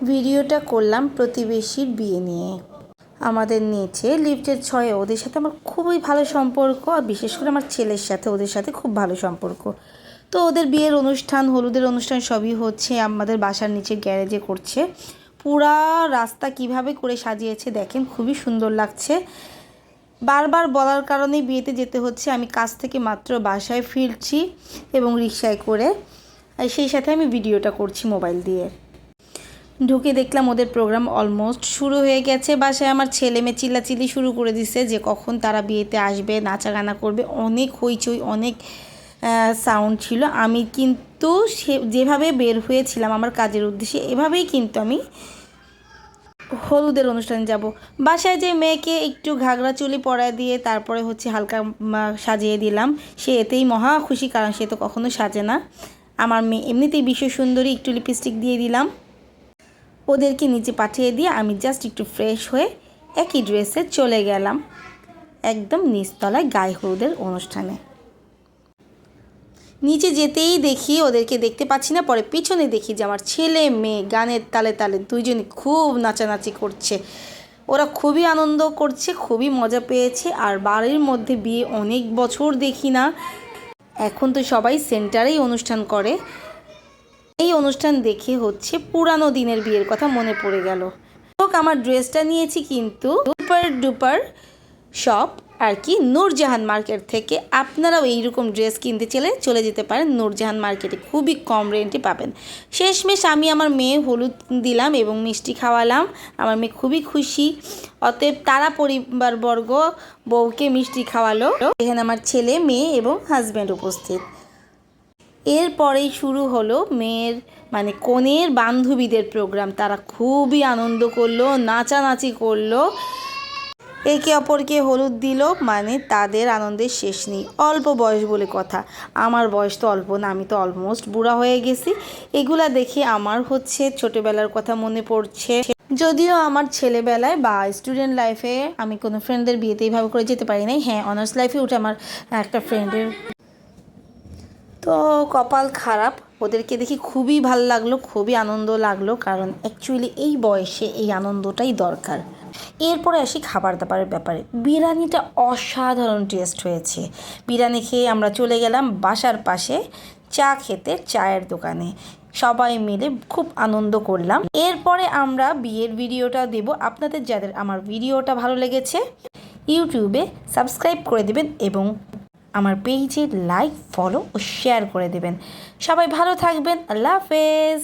ভিডিওটা করলাম প্রতিবেশীর বিয়ে নিয়ে। আমাদের নিচে লিফটের 6-এ ওদের সাথে আমার খুবই ভালো সম্পর্ক, আর বিশেষ করে আমার ছেলের সাথে ওদের সাথে খুব ভালো সম্পর্ক। তো ওদের বিয়ের অনুষ্ঠান, হলুদের অনুষ্ঠান সবই হচ্ছে আমাদের বাসার নিচে গ্যারেজে করছে। পুরা রাস্তা কিভাবে করে সাজিয়েছে দেখেন, খুবই সুন্দর লাগছে। বারবার বলার কারণেই বিয়েতে যেতে হচ্ছে। আমি কাজ থেকে মাত্র বাসায় ফিরছি এবং রিকশায় করে, আর সেই সাথে আমি ভিডিওটা করছি মোবাইল দিয়ে। ঢুকে দেখলাম ওদের প্রোগ্রাম অলমোস্ট শুরু হয়ে গেছে। বাসায় আমার ছেলে মেয়ে চিল্লাচিল্লি শুরু করে দিছে যে কখন তারা বিয়েতে আসবে, নাচা গানা করবে। অনেক হইচই, অনেক সাউন্ড ছিল। আমি কিন্তু যেভাবে বের হয়েছিলাম আমার কাজের উদ্দেশ্যে, এভাবেই কিন্তু আমি হলুদের অনুষ্ঠানে যাব। বাসায় যে মেয়েকে একটু ঘাগরা চুলি পরায় দিয়ে তারপরে হচ্ছে হালকা সাজিয়ে দিলাম। সে এতেই মহা খুশি, কারণ সে তো কখনো সাজে না। আমার মেয়ে এমনিতেই বিশ্ব সুন্দরী, একটু লিপস্টিক দিয়ে দিলাম। ওদেরকে নিচে পাঠিয়ে দিয়ে আমি জাস্ট একটু ফ্রেশ হয়ে একই ড্রেসে চলে গেলাম একদম নিচতলায় গায়ে হলুদের অনুষ্ঠানে। নিচে যেতেই দেখি ওদেরকে দেখতে পাচ্ছি না, পরে পিছনে দেখি যে আমার ছেলে মেয়ে গানের তালে তালে দুইজনই খুব নাচানাচি করছে। ওরা খুবই আনন্দ করছে, খুবই মজা পেয়েছে। আর বাড়ির মধ্যে বিয়ে অনেক বছর দেখি না। এখন তো সবাই সেন্টারেই অনুষ্ঠান করে। এই অনুষ্ঠান দেখে হচ্ছে পুরানো দিনের বিয়ের কথা মনে পড়ে গেল। আমার ড্রেসটা নিয়েছি কিন্তু সুপার ডুপার শপ আর কি, নূরজাহান মার্কেট থেকে। আপনারাও এইরকম ড্রেস কিনতে চলে যেতে পারেন নূরজাহান মার্কেটে, খুবই কম রেন্টে পাবেন। শেষমেশ আমি আমার মেয়ে হলুদ দিলাম এবং মিষ্টি খাওয়ালাম। আমার মেয়ে খুবই খুশি। অতএব তারা পরিবারবর্গ বউকে মিষ্টি খাওয়ালো। এখানে আমার ছেলে, মেয়ে এবং হাজব্যান্ড উপস্থিত। এরপরেই শুরু হলো মেয়ের মানে কনের বান্ধবীদের প্রোগ্রাম। তারা খুবই আনন্দ করলো, নাচানাচি করলো, একে অপরকে হলুদ দিল। মানে তাদের আনন্দের শেষ নেই। অল্প বয়স বলে কথা, আমার বয়স তো অল্প না, আমি তো অলমোস্ট বুড়া হয়ে গেছি। এগুলা দেখে আমার হচ্ছে ছোটোবেলার কথা মনে পড়ছে। যদিও আমার ছেলেবেলায় বা স্টুডেন্ট লাইফে আমি কোনো ফ্রেন্ডদের বিয়েতে এইভাবে করে যেতে পারি নাই। হ্যাঁ, অনার্স লাইফে উঠে আমার একটা ফ্রেন্ডের, তো কপাল খারাপ। ওদেরকে দেখি খুবই ভাল লাগলো, খুবই আনন্দ লাগলো, কারণ অ্যাকচুয়ালি এই বয়সে এই আনন্দটাই দরকার। এরপরে আসি খাবার দাবারের ব্যাপারে। বিরিয়ানিটা অসাধারণ টেস্ট হয়েছে। বিরিয়ানি খেয়ে আমরা চলে গেলাম বাসার পাশে চা খেতে, চায়ের দোকানে। সবাই মিলে খুব আনন্দ করলাম। এরপরে আমরা বিয়ের ভিডিওটা দেব। আপনাদের যাদের আমার ভিডিওটা ভালো লেগেছে ইউটিউবে সাবস্ক্রাইব করে দেবেন এবং আমার পেজে লাইক, ফলো ও শেয়ার করে দেবেন। সবাই ভালো থাকবেন। আল্লাহ হাফেজ।